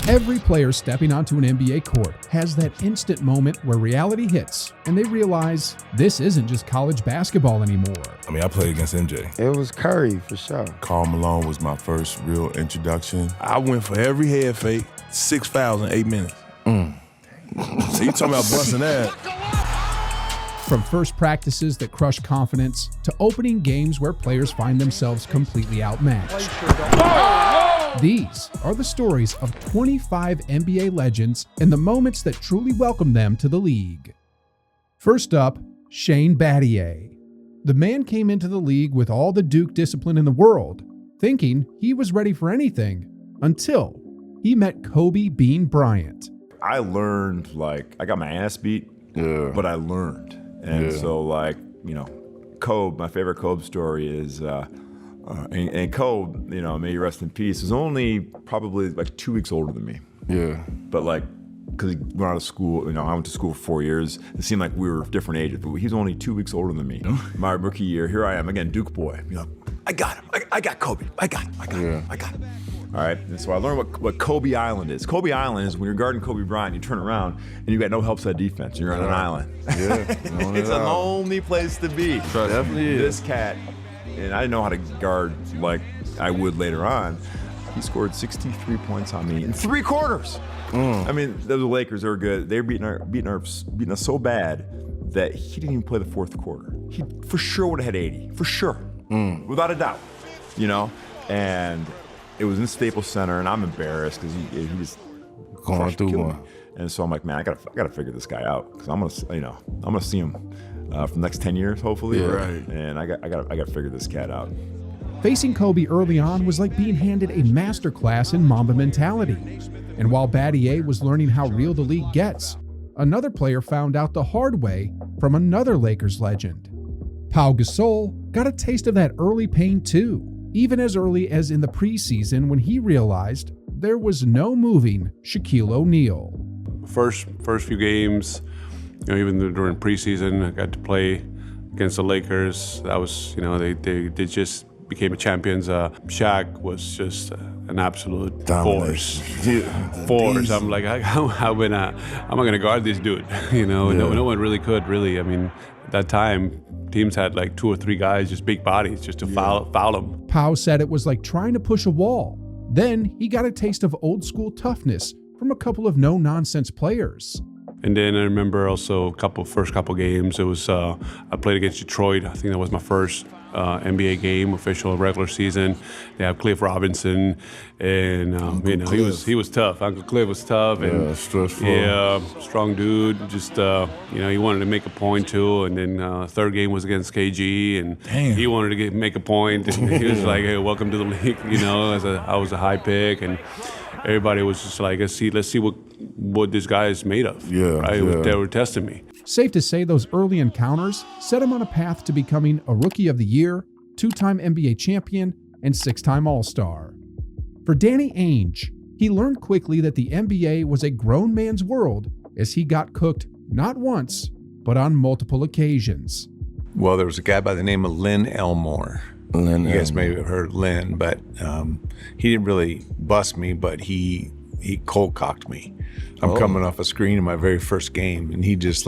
Every player stepping onto an NBA court has that instant moment where reality hits and they realize this isn't just college basketball anymore. I mean, I played against MJ. It was Curry, for sure. Karl Malone was my first real introduction. I went for every head fake, 6 fouls in 8 minutes. So you talking about busting that? From first practices that crush confidence to opening games where players find themselves completely outmatched. These are the stories of 25 NBA legends and the moments that truly welcomed them to the league. First up, Shane Battier. The man came into the league with all the Duke discipline in the world, thinking he was ready for anything, until he met Kobe Bean Bryant. I learned, I got my ass beat, but I learned. And so, Kobe, my favorite Kobe story is, and Kobe, may he rest in peace, was only probably 2 weeks older than me. Yeah. But because he went out of school, I went to school for 4 years. It seemed like we were different ages, but he was only 2 weeks older than me. My rookie year, here I am again, Duke boy. I got him. I got Kobe. I got him. All right, and so I learned what Kobe Island is. Kobe Island is when you're guarding Kobe Bryant, you turn around and you got no help side defense. You're on an island. Yeah, it's a lonely place to be. Definitely This cat, and I didn't know how to guard like I would later on. He scored 63 points on me in 3 quarters. I mean, the Lakers, they were good. They were beating us so bad that he didn't even play the 4th quarter. He for sure would have had 80, for sure, without a doubt. And it was in Staples Center, and I'm embarrassed because he just going through one. And so I'm like, man, I gotta figure this guy out because I'm gonna see him for the next 10 years, hopefully. Yeah, right. And I gotta figure this cat out. Facing Kobe early on was like being handed a masterclass in Mamba mentality. And while Battier was learning how real the league gets, another player found out the hard way from another Lakers legend. Pau Gasol got a taste of that early pain too, even as early as in the preseason when he realized there was no moving Shaquille O'Neal. First few games, even during preseason, I got to play against the Lakers. That was, they just became champions. Shaq was just an absolute force. Force. I'm like, how am I gonna guard this dude? No one really could. Really, I mean, at that time, teams had 2 or 3 guys, just big bodies, just to foul him. Pau said it was like trying to push a wall. Then he got a taste of old school toughness from a couple of no-nonsense players. And then I remember also first couple games, it was I played against Detroit. I think that was my first NBA game, official regular season. They have Cliff Robinson, and he was tough. Uncle Cliff was tough, and stressful. Yeah, strong dude. Just he wanted to make a point too. And then third game was against KG, and he wanted to make a point. And he was like, "Hey, welcome to the league." I was a high pick, and everybody was just like, let's see what this guy is made of. Yeah, right? yeah. They were testing me. Safe to say those early encounters set him on a path to becoming a Rookie of the Year, 2-time NBA champion, and 6-time All-Star. For Danny Ainge, he learned quickly that the NBA was a grown man's world as he got cooked not once, but on multiple occasions. Well, there was a guy by the name of Lynn Elmore. You guys may have heard Lynn, but he didn't really bust me, but he cold cocked me. I'm coming off a screen in my very first game, and he just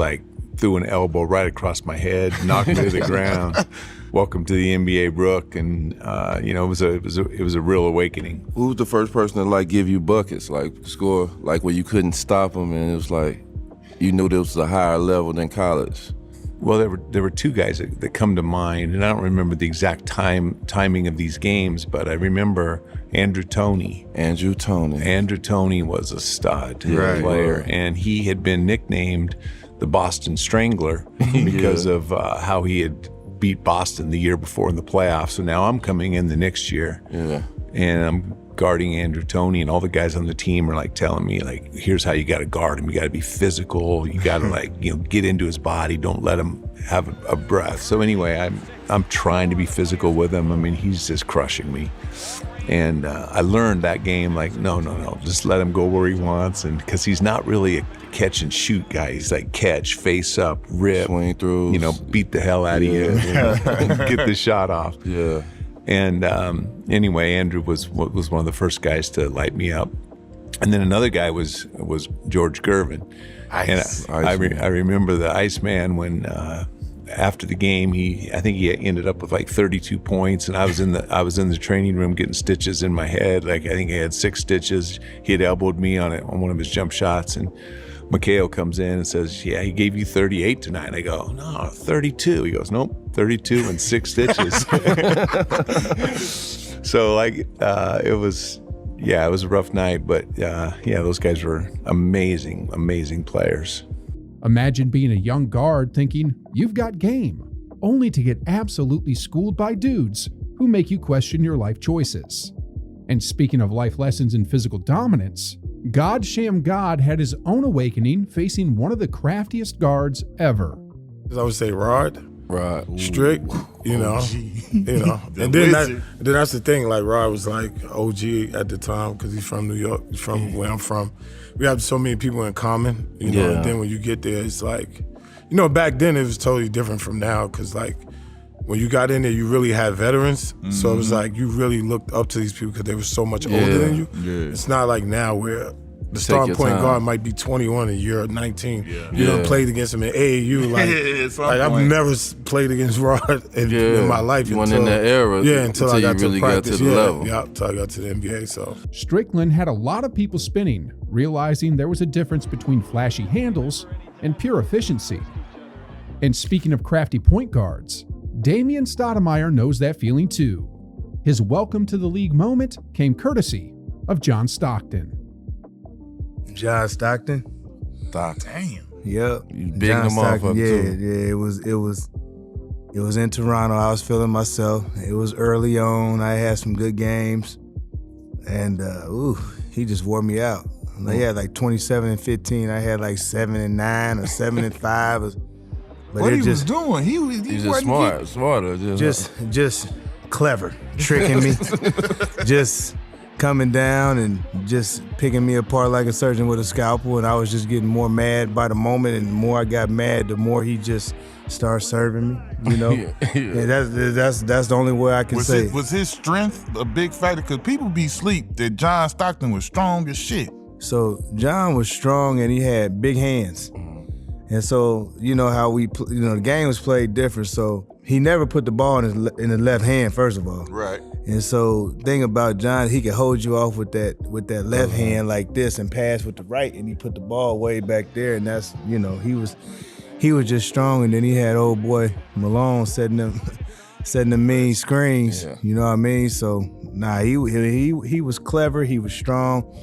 threw an elbow right across my head, knocked me to the ground. Welcome to the NBA, Brooke, and it was a real awakening. Who was the first person to give you buckets, score, where you couldn't stop them, and it was you knew this was a higher level than college? Well, there were 2 guys that come to mind, and I don't remember the exact timing of these games, but I remember Andrew Toney. Andrew Toney was a stud player, and he had been nicknamed the Boston Strangler because of how he had beat Boston the year before in the playoffs. So now I'm coming in the next year, and I'm guarding Andrew Toney, and all the guys on the team are telling me here's how you got to guard him. You got to be physical. You got to get into his body. Don't let him have a breath. So anyway, I'm trying to be physical with him. I mean, he's just crushing me. And I learned that game, no, just let him go where he wants. And because he's not really a catch and shoot guy. He's catch, face up, rip, swing through, beat the hell out of you, get the shot off. Yeah. And anyway, Andrew was one of the first guys to light me up. And then another guy was George Gervin. Ice. And I remember the Iceman when after the game, I think he ended up with like 32 points, and I was in the training room getting stitches in my head. Like I think I had 6 stitches. He had elbowed me on one of his jump shots, and Mikhail comes in and says, "Yeah, he gave you 38 tonight." I go, "No, 32." He goes, "Nope, 32 and 6 stitches." So it was a rough night, but those guys were amazing players. Imagine being a young guard thinking you've got game, only to get absolutely schooled by dudes who make you question your life choices. And speaking of life lessons in physical dominance, God Sham God had his own awakening facing one of the craftiest guards ever. I would say Rod. Strict, you know. And then that's the thing. Like Rod was like OG at the time because he's from New York. He's from where I'm from. We have so many people in common, you know. And then when you get there, it's like, you know, back then it was totally different from now because like when you got in there, you really had veterans. So it was like you really looked up to these people because they were so much older than you. Yeah. It's not like now where the starting point guard might be 21 and you're 19. You done played against him in AAU. Like I've never played against Rod in my life. You went in that era. Until I got really to practice. Got to the level. Yeah, until I got to the NBA. So Strickland had a lot of people spinning, realizing there was a difference between flashy handles and pure efficiency. And speaking of crafty point guards, Damian Stoudemire knows that feeling too. His welcome to the league moment came courtesy of John Stockton. John Stockton. Damn. Yep. You bigging him off up too. Yeah. It was in Toronto. I was feeling myself. It was early on. I had some good games, and he just wore me out. He had like 27 and 15. I had like 7 and 9 or 7 and 5. But what he was doing? He was just smarter. Just clever, tricking me, just coming down and just picking me apart like a surgeon with a scalpel, and I was just getting more mad by the moment, and the more I got mad, the more he just started serving me, you know? And that's the only way I can say it. Was his strength a big factor? Because people be sleep that John Stockton was strong as shit. So John was strong and he had big hands. And so, you know how the game was played different, so he never put the ball in the left hand, first of all. Right. And so, thing about John, he could hold you off with that left hand like this and pass with the right, and he put the ball way back there, and that's, you know, he was just strong. And then he had old boy Malone setting them mean screens. You know what I mean? So he was clever. He was strong.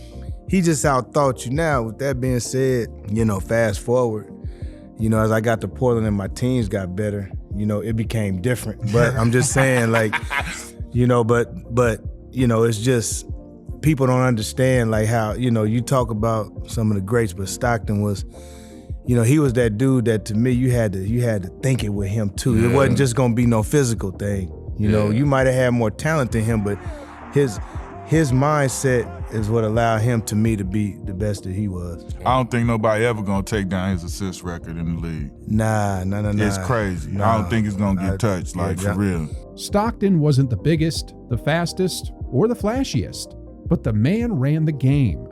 He just outthought you. Now, with that being said, you know, fast forward, you know, as I got to Portland and my teams got better, you know, it became different. But I'm just saying, like, you know, but you know, it's just people don't understand like how, you know, you talk about some of the greats, but Stockton was, you know, he was that dude that to me you had to think it with him too. It wasn't just gonna be no physical thing. You know, you might have had more talent than him, but his mindset is what allowed him to me to be the best that he was. I don't think nobody ever gonna take down his assist record in the league. Nah. It's crazy. I don't think it's gonna get touched, for real. Stockton wasn't the biggest, the fastest, or the flashiest, but the man ran the game.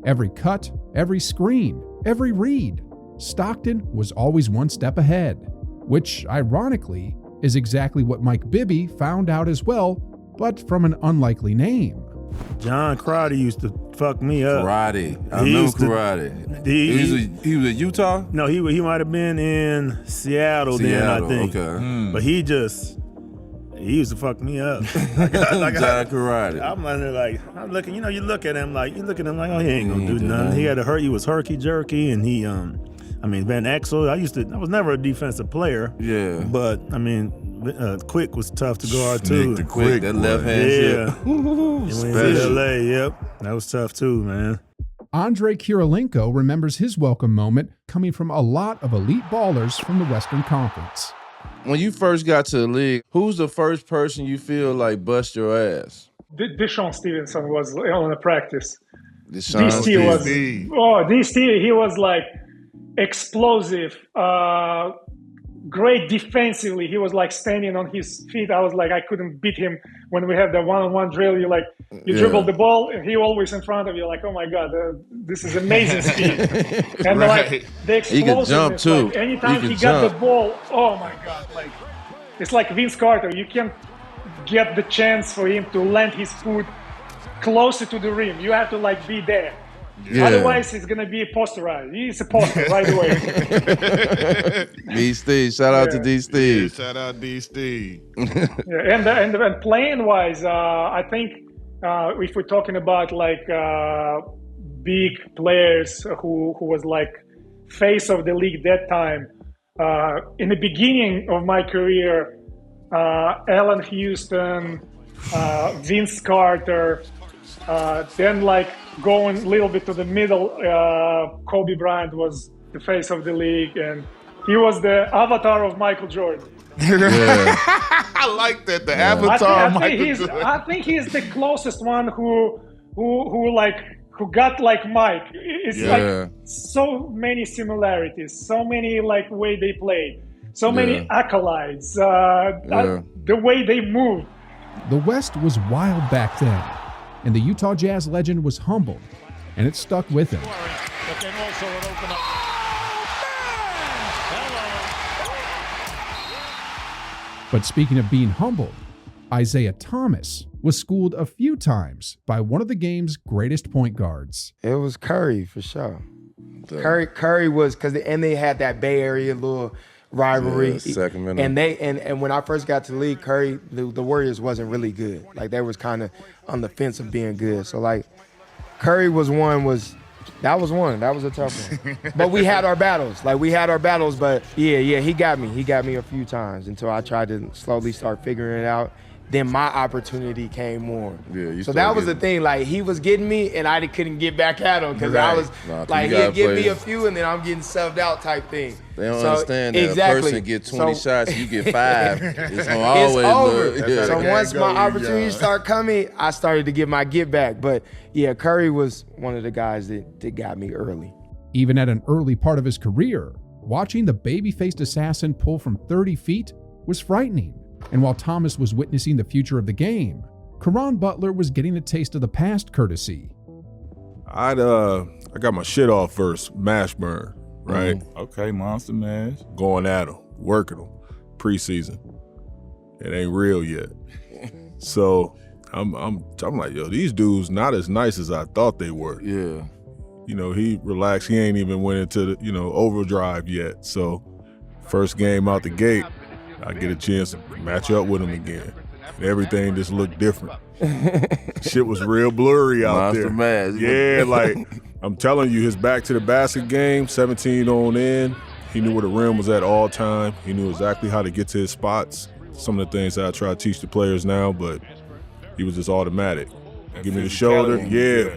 Every cut, every screen, every read, Stockton was always one step ahead, which, ironically, is exactly what Mike Bibby found out as well, but from an unlikely name. John Karate used to fuck me up. Karate. I remember Karate. He was at Utah? No, he might have been in Seattle then, I think. Okay. But he used to fuck me up. John Karate. I'm looking, you know, you look at him like, oh, he ain't gonna do nothing. He was herky-jerky, and he, Van Exel, I was never a defensive player. Yeah. But, Quick was tough to guard too. The Quick, that left hand shit. Special. LA, yep. That was tough too, man. Andrei Kirilenko remembers his welcome moment coming from a lot of elite ballers from the Western Conference. When you first got to the league, who's the first person you feel like bust your ass? Deshaun Stevenson was on the practice. DST, he was like explosive, great defensively. He was like standing on his feet. I was like, I couldn't beat him when we have the one-on-one drill. You dribble the ball, and he always in front of you. Like, oh my God, this is amazing speed. And like the explosiveness. He can jump too. Like, anytime he got the ball, oh my God, like it's like Vince Carter. You can't get the chance for him to land his foot closer to the rim. You have to like be there. Yeah. Otherwise, it's gonna be posterized. He's a poster right away. D. Steve, shout out to D. Steve. Yeah, shout out D. Steve. And playing wise, I think if we're talking about like big players who was like face of the league that time, in the beginning of my career, Allen Houston, Vince Carter. Then like going a little bit to the middle, Kobe Bryant was the face of the league, and he was the avatar of Michael Jordan. Yeah. I like that, the avatar of Michael Jordan. I think he's the closest one who got like Mike. It's like so many similarities, so many like way they played, so many acolytes, the way they moved. The West was wild back then, and the Utah Jazz legend was humbled, and it stuck with him. But speaking of being humbled, Isaiah Thomas was schooled a few times by one of the game's greatest point guards. It was Curry for sure. Curry was and they had that Bay Area little rivalry. Sacramento. And when I first got to the league, Curry, the Warriors wasn't really good. Like they was kind of on the fence of being good. So like Curry was one. That was a tough one. But we had our battles. But yeah, he got me. He got me a few times until I tried to slowly start figuring it out. Then my opportunity came more. Yeah, so that was the thing. Like he was getting me, and I couldn't get back at him because I was he'd give me a few, and then I'm getting subbed out type thing. They don't understand that a person get 20 shots, you get 5. It's gonna always over. So once my opportunities start coming, I started to get my get back. But yeah, Curry was one of the guys that got me early. Even at an early part of his career, watching the baby-faced assassin pull from 30 feet was frightening. And while Thomas was witnessing the future of the game, Caron Butler was getting a taste of the past courtesy. I got my shit off first, mash burn, right? Mm-hmm. Okay, monster mash. Going at them, working them, preseason. It ain't real yet. So I'm like, yo, these dudes not as nice as I thought they were. Yeah. You know, he relaxed. He ain't even went into the, overdrive yet. So first game out the gate, I get a chance to match up with him again. And everything just looked different. Shit was real blurry out there. Mask. Yeah, like I'm telling you, his back to the basket game, 17 on in. He knew where the rim was at all time. He knew exactly how to get to his spots. Some of the things that I try to teach the players now, but he was just automatic. Give me the shoulder,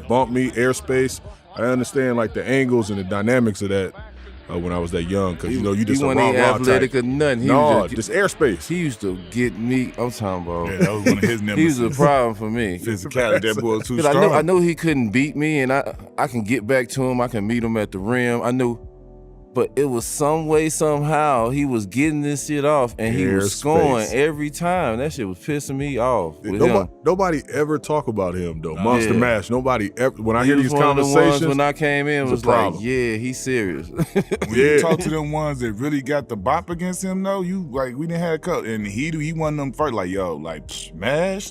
bump me, airspace. I understand like the angles and the dynamics of that. When I was that young, because you just a raw athletic type. or nothing. Just airspace. He used to get me. I'm talking about. Yeah, that was one of his nemesis. He was a problem for me. Physicality, that boy was too strong. I know he couldn't beat me, and I can get back to him. I can meet him at the rim. I knew, but it was some way, somehow, he was getting this shit off, and he was scoring every time. That shit was pissing me off. Nobody ever talk about him though. Monster Mash. Nobody ever. When I hear these conversations, when I came in, was like, yeah, he's serious. When you talk to them ones that really got the bop against him, though, we didn't have a cut, and he one of them first. Like Mash,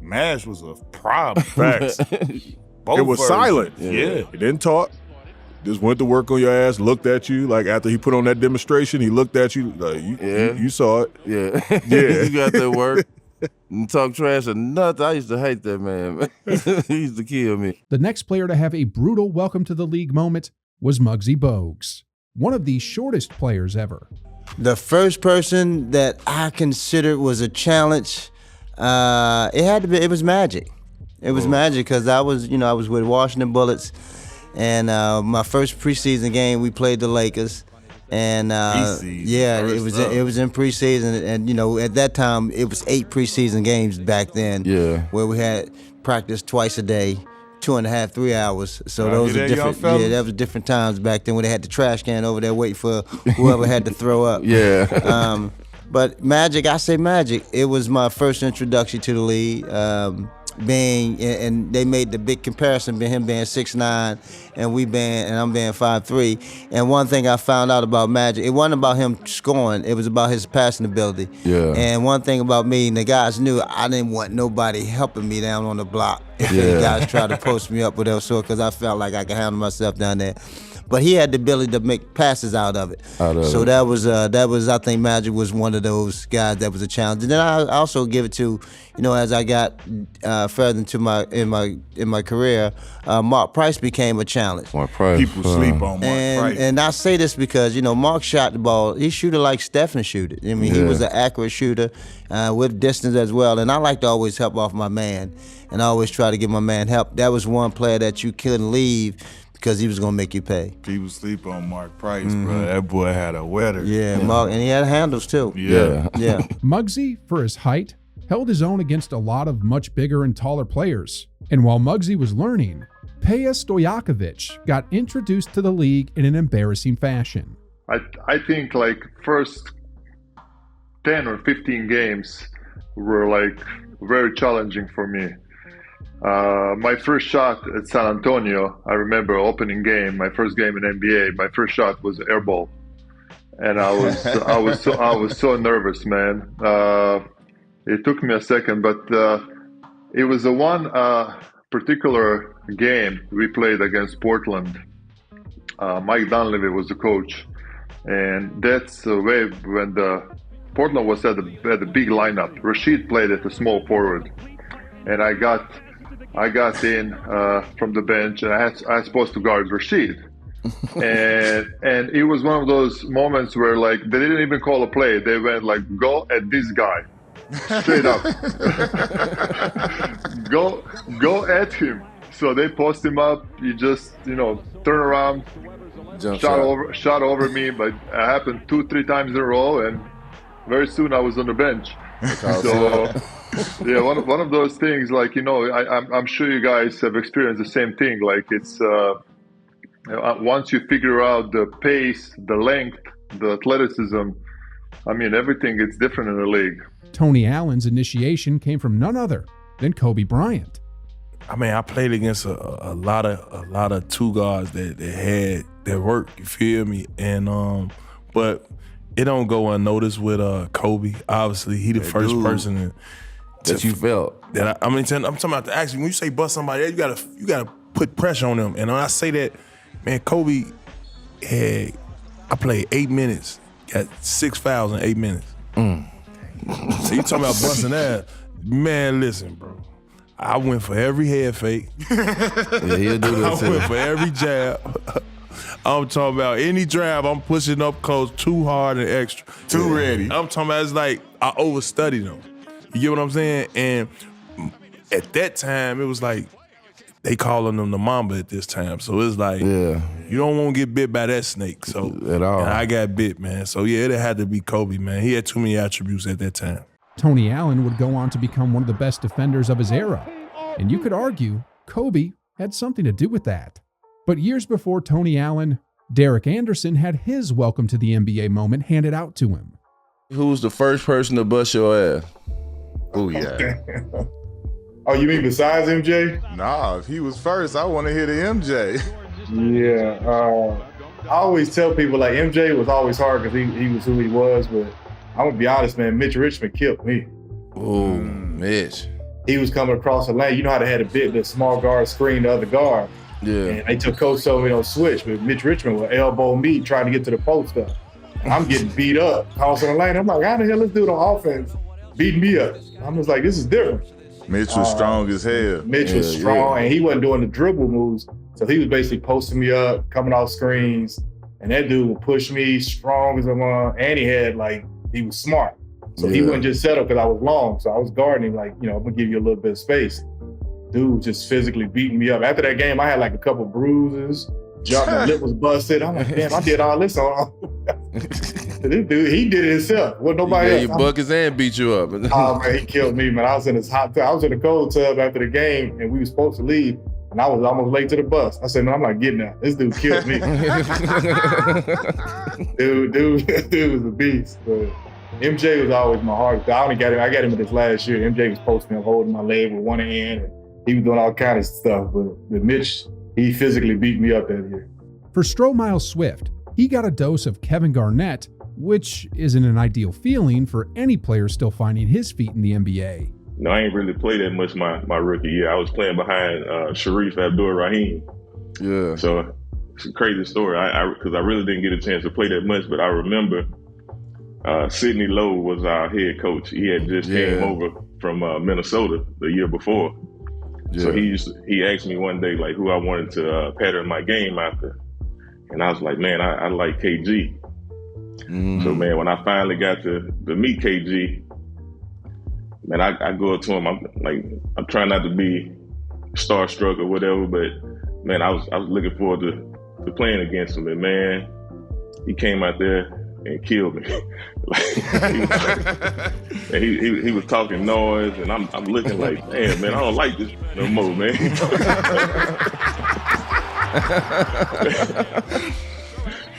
Mash was a problem. Facts. It was silent. Yeah, he didn't talk. Just went to work on your ass, looked at you. Like after he put on that demonstration, he looked at you. Like you saw it. Yeah. Yeah. You got that work. And talk trash or nothing. I used to hate that man. He used to kill me. The next player to have a brutal welcome to the league moment was Muggsy Bogues, one of the shortest players ever. The first person that I considered was a challenge, it was Magic. It was Magic because I was with Washington Bullets. And my first preseason game, we played the Lakers, and it was in preseason, and at that time it was 8 preseason games back then, where we had practice twice a day, 2.5, 3 hours. So I those hear are that, young different. fellas? Yeah, that was different times back then when they had the trash can over there waiting for whoever had to throw up. Yeah. But Magic, I say Magic. It was my first introduction to the league. And they made the big comparison between him being 6'9" and I'm being 5'3". And one thing I found out about Magic, it wasn't about him scoring, it was about his passing ability. Yeah. And one thing about me, and the guys knew, I didn't want nobody helping me down on the block. If the guys tried to post me up with that sort, because I felt like I could handle myself down there. But he had the ability to make passes out of it. So that was I think Magic was one of those guys that was a challenge. And then I also give it to, as I got further into in my career, Mark Price became a challenge. Mark Price. People sleep on Mark Price. And I say this because, Mark shot the ball. He shoot it like Stephen shoot it. I mean, he was an accurate shooter with distance as well. And I like to always help off my man and I always try to give my man help. That was one player that you couldn't leave because he was gonna make you pay. People sleep on Mark Price, bro. That boy had a wetter. Yeah, Mark, and he had handles too. Yeah. Muggsy, for his height, held his own against a lot of much bigger and taller players. And while Muggsy was learning, Peja Stojakovic got introduced to the league in an embarrassing fashion. I think like first 10 or 15 games were like very challenging for me. My first shot at San Antonio, I remember opening game, my first game in NBA, my first shot was air ball. And I was so nervous, man. It took me a second, but it was the one particular game we played against Portland. Mike Dunleavy was the coach. And that's the way when Portland was at a big lineup. Rashid played at the small forward. And I got in from the bench, and I was supposed to guard Rashid. and it was one of those moments where like they didn't even call a play. They went like, go at this guy, straight up. go at him. So they post him up. He just turn around, shot over me. But it happened 2-3 times in a row, and very soon I was on the bench. So. Yeah, one of those things, like, I'm sure you guys have experienced the same thing. Like, it's once you figure out the pace, the length, the athleticism, I mean, everything is different in the league. Tony Allen's initiation came from none other than Kobe Bryant. I mean, I played against a lot of two guards that had their work. You feel me? And but it don't go unnoticed with Kobe. Obviously, he the first person that you felt. That I'm talking about the action. When you say bust somebody, you gotta put pressure on them. And when I say that, man, Kobe I played 8 minutes, got 6 fouls in 8 minutes. So you talking about busting ass? Man, listen, bro. I went for every head fake. Yeah, he'll do that too. I went for every jab. I'm talking about any drive, I'm pushing up close too hard and extra. Too ready. I'm talking about it's like I overstudied them. You get what I'm saying? And at that time, it was like they calling them the Mamba at this time. So it's like, you don't want to get bit by that snake. So at all. And I got bit, man. So yeah, it had to be Kobe, man. He had too many attributes at that time. Tony Allen would go on to become one of the best defenders of his era. And you could argue Kobe had something to do with that. But years before Tony Allen, Derek Anderson had his welcome to the NBA moment handed out to him. Who was the first person to bust your ass? Oh, yeah. Oh, you mean besides MJ? Nah, if he was first, I want to hear the MJ. Yeah. I always tell people, like, MJ was always hard because he was who he was, but I'm going to be honest, man, Mitch Richmond killed me. Oh, Mitch. He was coming across the lane. You know how they had the small guard screen the other guard. Yeah. And they took Coach told me don't switch, but Mitch Richmond would elbow me trying to get to the post up. I'm getting beat up, crossing the lane. I'm like, how the hell this dude on offense beating me up? I'm just like, this is different. Mitch was strong as hell. Mitch was strong, and he wasn't doing the dribble moves. So he was basically posting me up, coming off screens, and that dude would push me strong as a man. And he was smart. So he wouldn't just settle because I was long. So I was guarding him, like, I'm going to give you a little bit of space. Dude just physically beating me up. After that game, I had like a couple bruises. My lip was busted. I'm like, damn, I did all this on. This dude, he did it himself. Wasn't nobody else. You buckets and beat you up. Oh man, he killed me, man. I was in the cold tub after the game, and we were supposed to leave. And and I was almost late to the bus. I said, "No, I'm not getting out. This dude killed me." dude was a beast. But MJ was always my heart. I got him in this last year. MJ was posting up, holding my leg with one hand, and he was doing all kind of stuff. But Mitch, he physically beat me up that year. For Stromile Swift, he got a dose of Kevin Garnett, which isn't an ideal feeling for any player still finding his feet in the NBA. No, I ain't really played that much my rookie year. I was playing behind Sharif Abdur-Rahim. Yeah. So it's a crazy story. Because I really didn't get a chance to play that much, but I remember Sidney Lowe was our head coach. He had just came over from Minnesota the year before. Yeah. So he asked me one day like who I wanted to pattern my game after, and I was like, man, I like KG. Mm-hmm. So man, when I finally got to meet KG, man, I go up to him. I'm trying not to be starstruck or whatever, but man, I was looking forward to playing against him, and man, he came out there and killed me. He was talking noise, and I'm looking like, man, I don't like this no more, man.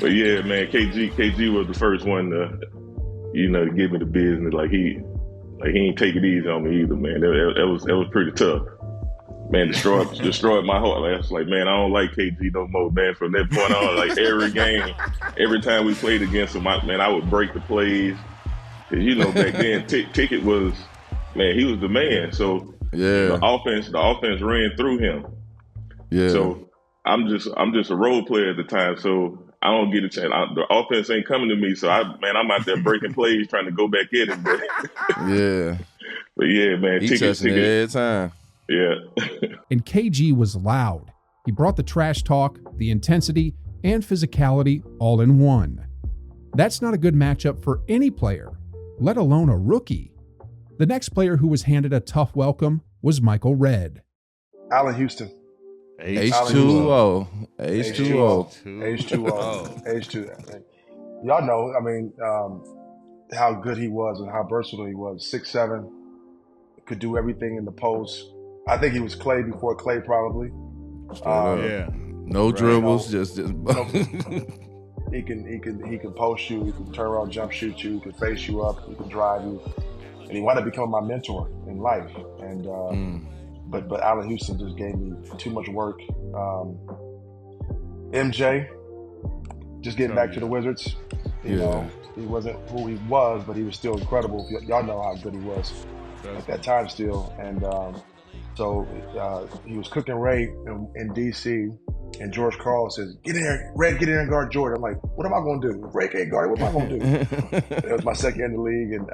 But yeah, man, KG was the first one to, to give me the business. Like he ain't take it easy on me either, man. That was pretty tough. Man, destroyed my heart. Like, I was like, man, I don't like KG no more, man. From that point on, like every game, every time we played against him, I would break the plays. Cause back then, Ticket was, man, he was the man. So the offense ran through him. Yeah. So I'm just a role player at the time. So I don't get a chance. The offense ain't coming to me. So I'm out there breaking plays, trying to go back at him. But yeah. But yeah, man, he touching it every time. Yeah. And KG was loud. He brought the trash talk, the intensity, and physicality all in one. That's not a good matchup for any player, let alone a rookie. The next player who was handed a tough welcome was Michael Redd. Allen Houston. H2O. Y'all know, how good he was and how versatile he was. 6'7", could do everything in the post. I think he was Clay before Clay, probably. No dribbles, just. He can post you. He can turn around, jump shoot you. He can face you up. He can drive you. And he wanted to become my mentor in life. And but Allen Houston just gave me too much work. MJ, just getting back to the Wizards. You know, he wasn't who he was, but he was still incredible. Y'all know how good he was at that time still. And so he was cooking Ray in D.C., and George Karl says, "Get in there, Red, get in there and guard Jordan." I'm like, what am I going to do? If Ray can't guard, what am I going to do? It was my second year in the league, and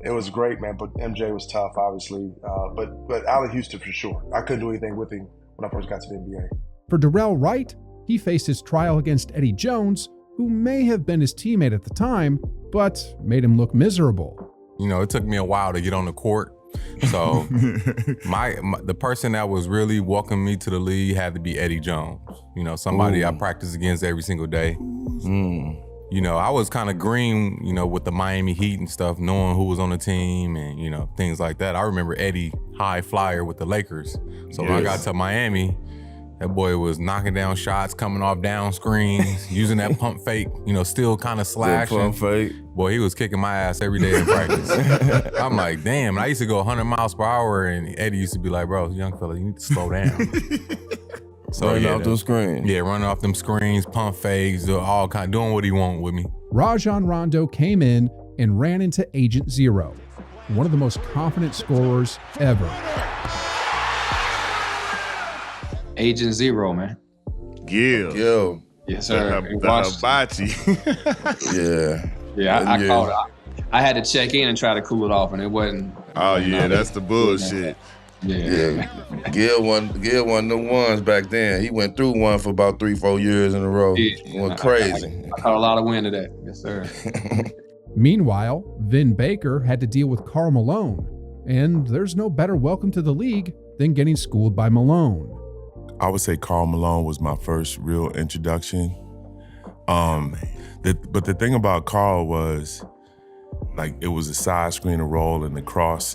it was great, man. But MJ was tough, obviously. But Allen Houston for sure. I couldn't do anything with him when I first got to the NBA. For Darrell Wright, he faced his trial against Eddie Jones, who may have been his teammate at the time, but made him look miserable. It took me a while to get on the court. So the person that was really welcoming me to the league had to be Eddie Jones. Somebody I practiced against every single day. I was kind of green, with the Miami Heat and stuff, knowing who was on the team and, things like that. I remember Eddie, high flyer with the Lakers. So when I got to Miami, that boy was knocking down shots, coming off down screens, using that pump fake, still kind of slashing. Pump fake. Boy, he was kicking my ass every day in practice. I'm like, damn. And I used to go 100 miles per hour, and Eddie used to be like, bro, young fella, you need to slow down. So running off them screens. Yeah, running off them screens, pump fakes, all kind, doing what he want with me. Rajon Rondo came in and ran into Agent Zero, one of the most confident scorers ever. Agent Zero, man. Gil. Yes, sir. Hibachi. Yeah, I called it. I had to check in and try to cool it off, and it wasn't. Oh, yeah, that's the bullshit. Yeah. Gil won the ones back then. He went through one for about 3-4 years in a row. He went crazy. I caught a lot of wind of that. Yes, sir. Meanwhile, Vin Baker had to deal with Karl Malone, and there's no better welcome to the league than getting schooled by Malone. I would say Karl Malone was my first real introduction. But the thing about Karl was, it was a side screen roll and the cross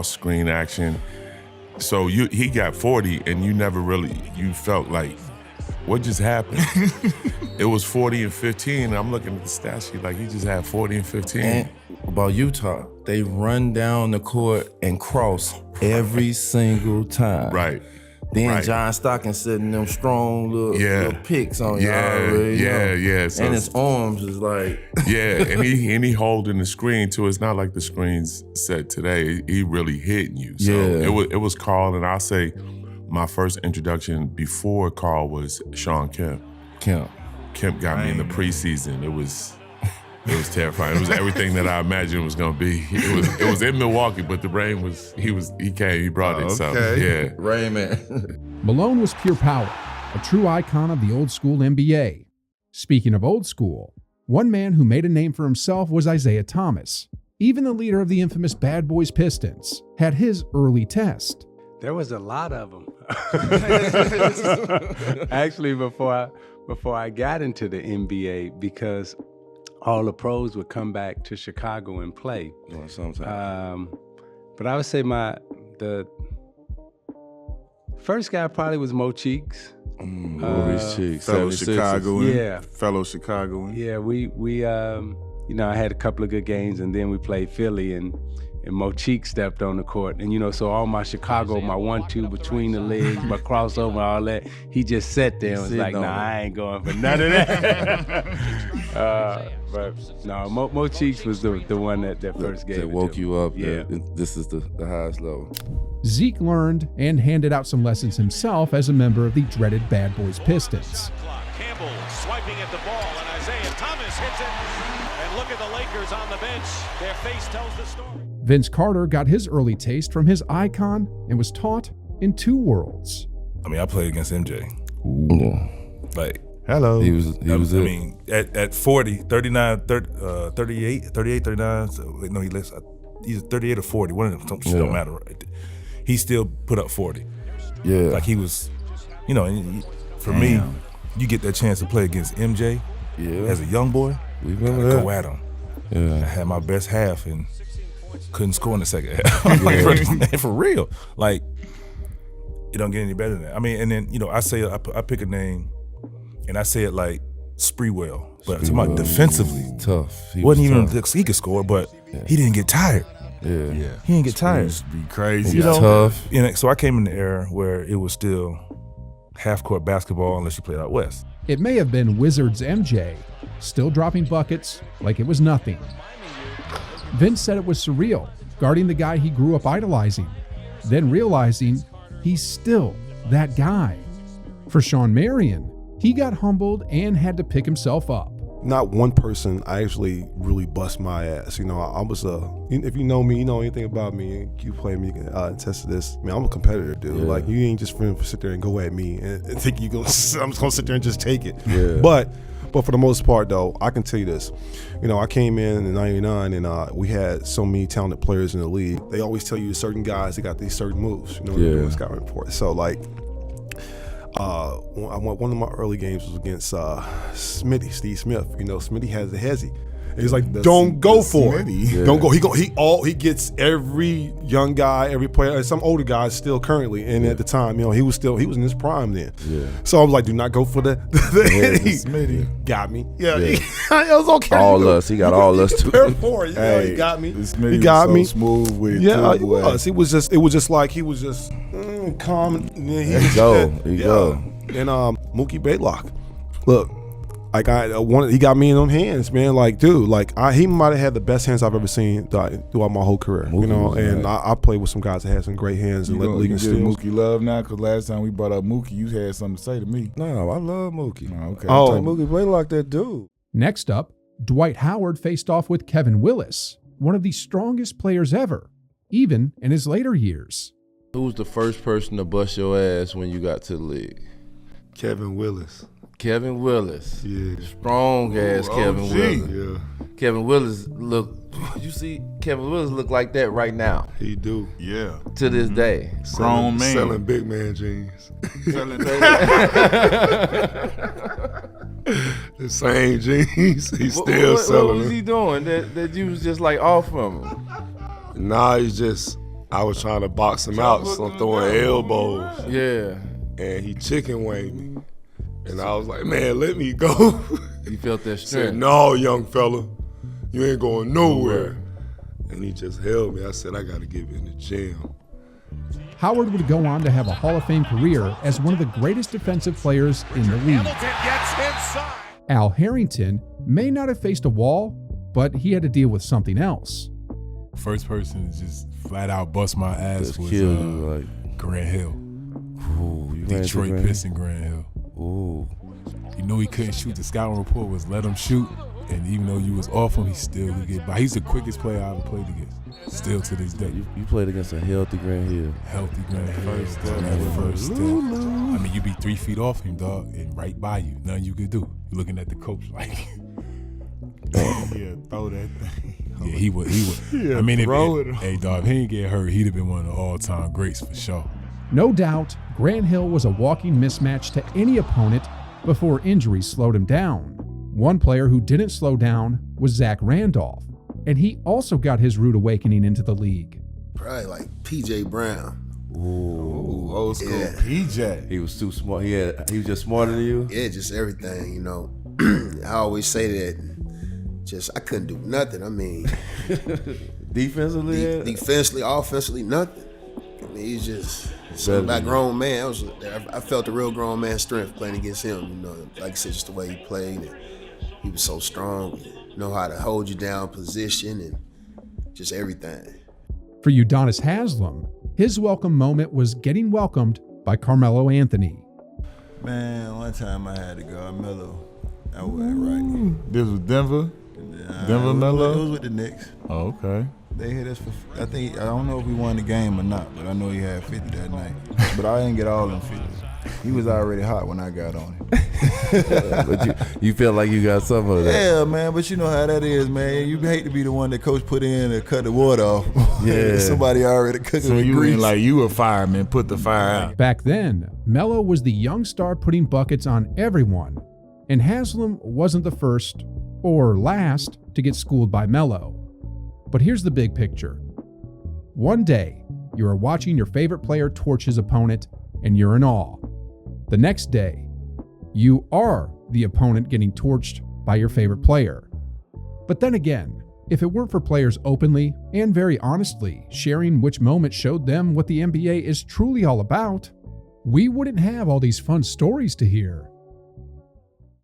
screen action. So he got 40, and you felt like, what just happened? It was 40 and 15, and I'm looking at the stat sheet like he just had 40 and 15. And about Utah, they run down the court and cross every single time. Right. Then right. John Stockton setting them strong little picks on you already. Yeah. So and his arms is like and he holding the screen too. It's not like the screen's set today. He really hitting you. So it was Carl, and I'll say my first introduction before Carl was Sean Kemp. Kemp got me in the preseason. It was terrifying. It was everything that I imagined it was gonna be. It was in Milwaukee, but the rain he brought it. So Rain Man. Malone was pure power, a true icon of the old school NBA. Speaking of old school, one man who made a name for himself was Isaiah Thomas. Even the leader of the infamous Bad Boys Pistons had his early test. There was a lot of them. Actually, before I got into the NBA, because all the pros would come back to Chicago and play. Sometimes. But I would say the first guy probably was Mo Cheeks. Maurice Cheeks, fellow Chicagoan. Yeah, fellow Chicagoan. Yeah, we I had a couple of good games, and then we played Philly, and Mo Cheeks stepped on the court, and so all my Chicago, my 1-2 between the legs, my crossover, all that, he just sat there and was like, "Nah, I ain't going for none of that." But no, Mo Cheeks was the one that first gave that it woke to you me. up. Yeah, this is the highest level. Zeke learned and handed out some lessons himself as a member of the dreaded Bad Boys Pistons. Campbell swiping at the ball, and Isaiah Thomas hits it. And look at the Lakers on the bench. Their face tells the story. Vince Carter got his early taste from his icon and was taught in two worlds. I mean, I played against MJ. Like, hello. He was I mean, at 40, 39, 38, 39, so, no, he's 38 or 40, one of them, don't matter. Right? He still put up 40. Yeah. Like he was, for me, you get that chance to play against MJ as a young boy, we go at him. Yeah. I had my best half and couldn't score in the second half. Like, for real. Like, it don't get any better than that. I mean, and then, I pick a name and I say it like Spreewell. But it's about defensively. Tough. He could score, but he didn't get tired. Yeah. He didn't get tired. Be crazy. Tough. So I came in the era where it was still half-court basketball unless you played out west. It may have been Wizards MJ, still dropping buckets like it was nothing. Vince said it was surreal, guarding the guy he grew up idolizing, then realizing he's still that guy. For Sean Marion, he got humbled and had to pick himself up. Not one person I actually really bust my ass. I was if you know me, you know anything about me, you play me, you can attest to this. I mean, I'm a competitor, dude. Yeah. Like, you ain't just finna sit there and go at me and think I'm just gonna sit there and just take it. Yeah. But for the most part, though, I can tell you this. I came in '99 and we had so many talented players in the league. They always tell you certain guys, they got these certain moves. In the scouting report. So, like, one of my early games was against Steve Smith. Smitty has a hezzy. He's like, don't go for it. Yeah. Don't go. He gets every young guy, every player, and some older guys still currently. And at the time, he was in his prime then. Yeah. So I was like, do not go for the Smitty. Got me. Yeah. It was okay. All us. He got all us too. He got me. Smitty He got was me. so smooth with it. Yeah, too, it was. It was just like he was just calm. And then he was go. just- He yeah. go. And Mookie Baylock, look, like he got me in on hands, man. Like, dude, like he might have had the best hands I've ever seen throughout my whole career. And I played with some guys that had some great hands and led the league in give steals. Mookie love now, because last time we brought up Mookie, you had something to say to me. No, I love Mookie. Okay. Mookie Baylock, that dude. Next up, Dwight Howard faced off with Kevin Willis, one of the strongest players ever, even in his later years. Who was the first person to bust your ass when you got to the league? Kevin Willis. Kevin Willis. Yeah. Strong ass Kevin OG. Willis. Yeah. Kevin Willis you see Kevin Willis look like that right now. He do. Yeah. To this day. Grown man. Selling big man jeans. The same jeans. He's still selling What was them. he doing that you was just like off from him? Nah, he's just I was trying to box him out, so I'm throwing elbows. Yeah. And he chicken winged me. And I was like, man, let me go. You felt that Said, strength. no, young fella, you ain't going nowhere. And he just held me. I said, I got to get in the gym. Howard would go on to have a Hall of Fame career as one of the greatest defensive players in the league. Al Harrington may not have faced a wall, but he had to deal with something else. First person to just flat out bust my ass was Grant Hill. Ooh, Detroit Pistons Grant Hill. Ooh. You knew he couldn't shoot. The scouting report was let him shoot. And even though you was off him, he still could get by. He's the quickest player I ever played against. Still to this day. You played against a healthy Grant Hill. Healthy Grant Hill. First step. I mean, you be 3 feet off him, dog, and right by you. Nothing you could do. You're looking at the coach like, yeah, throw that thing. Yeah, he would. Yeah, I mean, hey, dog, if he didn't get hurt, he'd have been one of the all-time greats for sure. No doubt, Grant Hill was a walking mismatch to any opponent before injuries slowed him down. One player who didn't slow down was Zach Randolph, and he also got his rude awakening into the league. Probably like P.J. Brown. Ooh, old school PJ. He was too smart. He was just smarter than you? Yeah, just everything, you know. I always say that. I couldn't do nothing. I mean, defensively, defensively, offensively, nothing. I mean, he's just something about grown man. I felt the real grown man strength playing against him. You know, like I said, just the way he played, and he was so strong. And know how to hold you down, position, and just everything. For Udonis Haslem, his welcome moment was getting welcomed by Carmelo Anthony. Man, one time I had to guard Melo. I wasn't right. This was Denver. Denver Melo? It was with the Knicks. Oh, okay. They hit us for, I don't know if we won the game or not, but I know he had 50 that night. But I didn't get all them 50. He was already hot when I got on him. But you feel like you got some of that. Yeah, man, but you know how that is, man. You hate to be the one that coach put in and cut the water off. Yeah. Somebody already cooking so the you grease. mean like you a fireman, put the fire out. Back then, Melo was the young star putting buckets on everyone, and Haslem wasn't the first or last to get schooled by Melo. But here's the big picture. One day, you are watching your favorite player torch his opponent, and you're in awe. The next day, you are the opponent getting torched by your favorite player. But then again, if it weren't for players openly and very honestly sharing which moment showed them what the NBA is truly all about, we wouldn't have all these fun stories to hear.